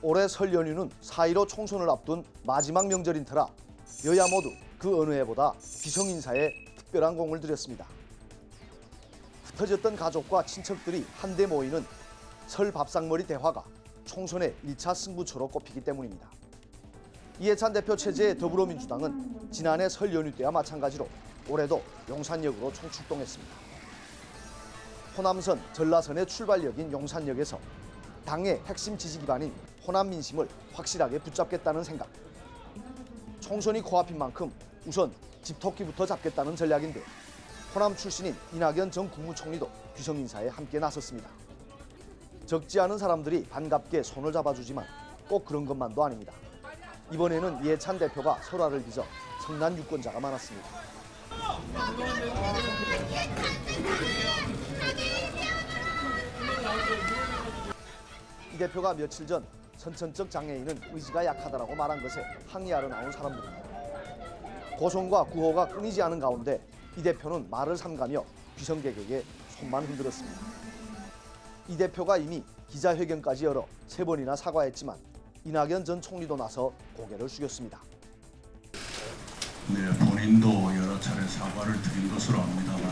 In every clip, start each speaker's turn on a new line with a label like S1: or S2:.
S1: 올해 설 연휴는 4.15 총선을 앞둔 마지막 명절인 터라 여야 모두 그 어느 해보다 귀성 인사에 특별한 공을 들였습니다. 흩어졌던 가족과 친척들이 한데 모이는 설 밥상머리 대화가 총선의 1차 승부처로 꼽히기 때문입니다. 이해찬 대표 체제의 더불어민주당은 지난해 설 연휴 때와 마찬가지로 올해도 용산역으로 총출동했습니다. 호남선, 전라선의 출발역인 용산역에서 당의 핵심 지지 기반인 호남 민심을 확실하게 붙잡겠다는 생각. 총선이 코앞인 만큼 우선 집토끼부터 잡겠다는 전략인데 호남 출신인 이낙연 전 국무총리도 귀성 인사에 함께 나섰습니다. 적지 않은 사람들이 반갑게 손을 잡아주지만 꼭 그런 것만도 아닙니다. 이번에는 이해찬 대표가 설화를 빚어 성난 유권자가 많았습니다. 이 대표가 며칠 전 선천적 장애인은 의지가 약하다라고 말한 것에 항의하러 나온 사람들입니다. 고성과 구호가 끊이지 않은 가운데 이 대표는 말을 삼가며 귀성객에게 손만 흔들었습니다. 이 대표가 이미 기자회견까지 열어 3번이나 사과했지만 이낙연 전 총리도 나서 고개를 숙였습니다.
S2: 네, 본인도 여러 차례 사과를 드린 것으로 압니다만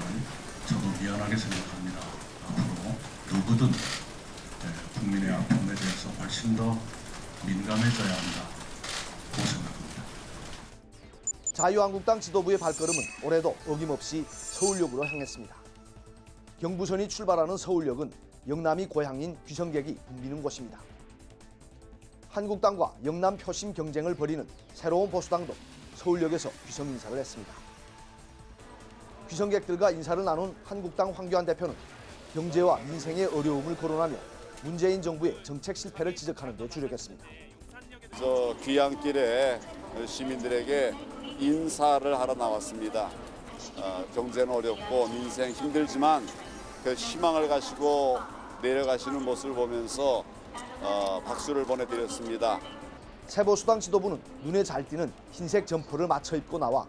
S2: 저도 미안하게 생각합니다. 앞으로 누구든 국민의 아픔에 대해서 훨씬 더 민감해져야 한다고 생각합니다.
S1: 자유한국당 지도부의 발걸음은 올해도 어김없이 서울역으로 향했습니다. 경부선이 출발하는 서울역은 영남이 고향인 귀성객이 붐비는 곳입니다. 한국당과 영남 표심 경쟁을 벌이는 새로운 보수당도 서울역에서 귀성 인사를 했습니다. 귀성객들과 인사를 나눈 한국당 황교안 대표는 경제와 민생의 어려움을 거론하며 문재인 정부의 정책 실패를 지적하는 데 주력했습니다.
S3: 귀향길에 시민들에게 인사를 하러 나왔습니다. 경제는 어렵고 민생 힘들지만 그 희망을 가지고 내려가시는 모습을 보면서 박수를 보내드렸습니다.
S1: 새보수당 지도부는 눈에 잘 띄는 흰색 점퍼를 맞춰 입고 나와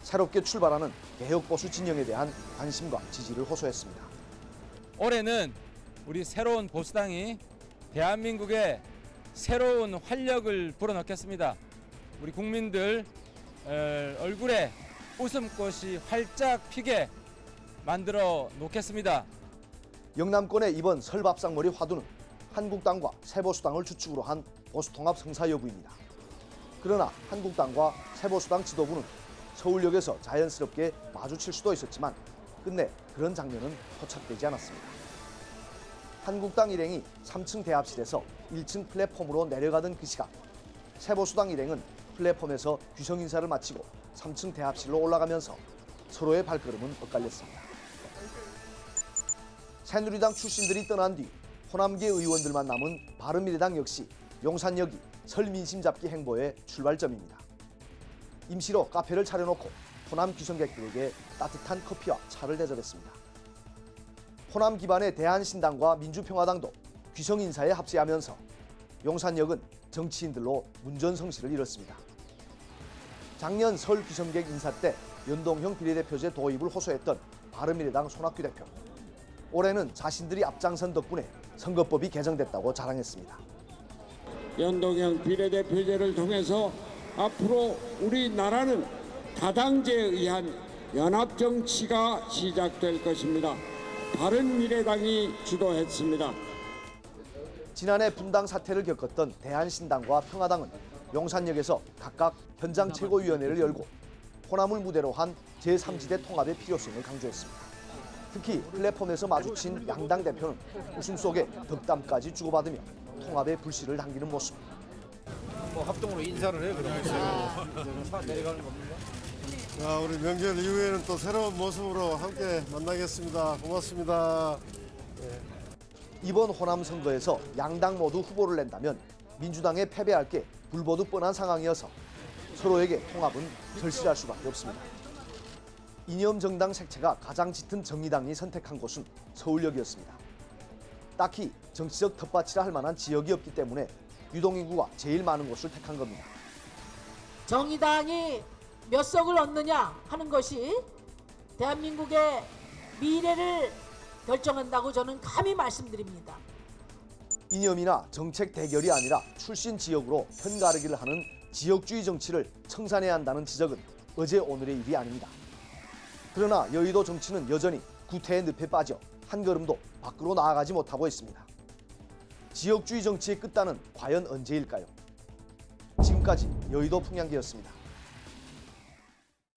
S1: 새롭게 출발하는 개혁보수 진영에 대한 관심과 지지를 호소했습니다.
S4: 올해는 우리 새로운 보수당이 대한민국에 새로운 활력을 불어넣겠습니다. 우리 국민들 얼굴에 웃음꽃이 활짝 피게 만들어 놓겠습니다.
S1: 영남권의 이번 설 밥상머리 화두는 한국당과 새보수당을 주축으로 한 보수통합 성사 여부입니다. 그러나 한국당과 새보수당 지도부는 서울역에서 자연스럽게 마주칠 수도 있었지만 끝내 그런 장면은 포착되지 않았습니다. 한국당 일행이 3층 대합실에서 1층 플랫폼으로 내려가던 그 시각 새보수당 일행은 플랫폼에서 귀성 인사를 마치고 3층 대합실로 올라가면서 서로의 발걸음은 엇갈렸습니다. 새누리당 출신들이 떠난 뒤 호남계 의원들만 남은 바른미래당 역시 용산역이 설 민심 잡기 행보의 출발점입니다. 임시로 카페를 차려놓고 호남 귀성객들에게 따뜻한 커피와 차를 대접했습니다. 호남 기반의 대한신당과 민주평화당도 귀성 인사에 합세하면서 용산역은 정치인들로 문전성시를 이뤘습니다. 작년 설 귀성객 인사 때 연동형 비례대표제 도입을 호소했던 바른미래당 손학규 대표. 올해는 자신들이 앞장선 덕분에 선거법이 개정됐다고 자랑했습니다.
S5: 연동형 비례대표제를 통해서 앞으로 우리나라는 다당제에 의한 연합정치가 시작될 것입니다. 바른미래당이 주도했습니다.
S1: 지난해 분당 사태를 겪었던 대한신당과 평화당은 용산역에서 각각 현장 최고위원회를 열고 호남을 무대로 한 제3지대 통합의 필요성을 강조했습니다. 특히 플랫폼에서 마주친 양당 대표는 웃음 속에 덕담까지 주고받으며 통합의 불씨를 당기는 모습.
S6: 합동으로 인사를 해 그러면 내려가는 겁니다.
S7: 우리 명절 이후에는 또 새로운 모습으로 함께 만나겠습니다. 고맙습니다. 네.
S1: 이번 호남 선거에서 양당 모두 후보를 낸다면 민주당에 패배할 게 불보듯 뻔한 상황이어서 서로에게 통합은 절실할 수밖에 없습니다. 이념 정당 색채가 가장 짙은 정의당이 선택한 곳은 서울역이었습니다. 딱히 정치적 텃밭이라 할 만한 지역이 없기 때문에 유동인구가 제일 많은 곳을 택한 겁니다.
S8: 정의당이 몇 석을 얻느냐 하는 것이 대한민국의 미래를 결정한다고 저는 감히 말씀드립니다.
S1: 이념이나 정책 대결이 아니라 출신 지역으로 편가르기를 하는 지역주의 정치를 청산해야 한다는 지적은 어제 오늘의 일이 아닙니다. 그러나 여의도 정치는 여전히 구태의 늪에 빠져 한 걸음도 밖으로 나아가지 못하고 있습니다. 지역주의 정치의 끝단은 과연 언제일까요? 지금까지 여의도 풍향기였습니다.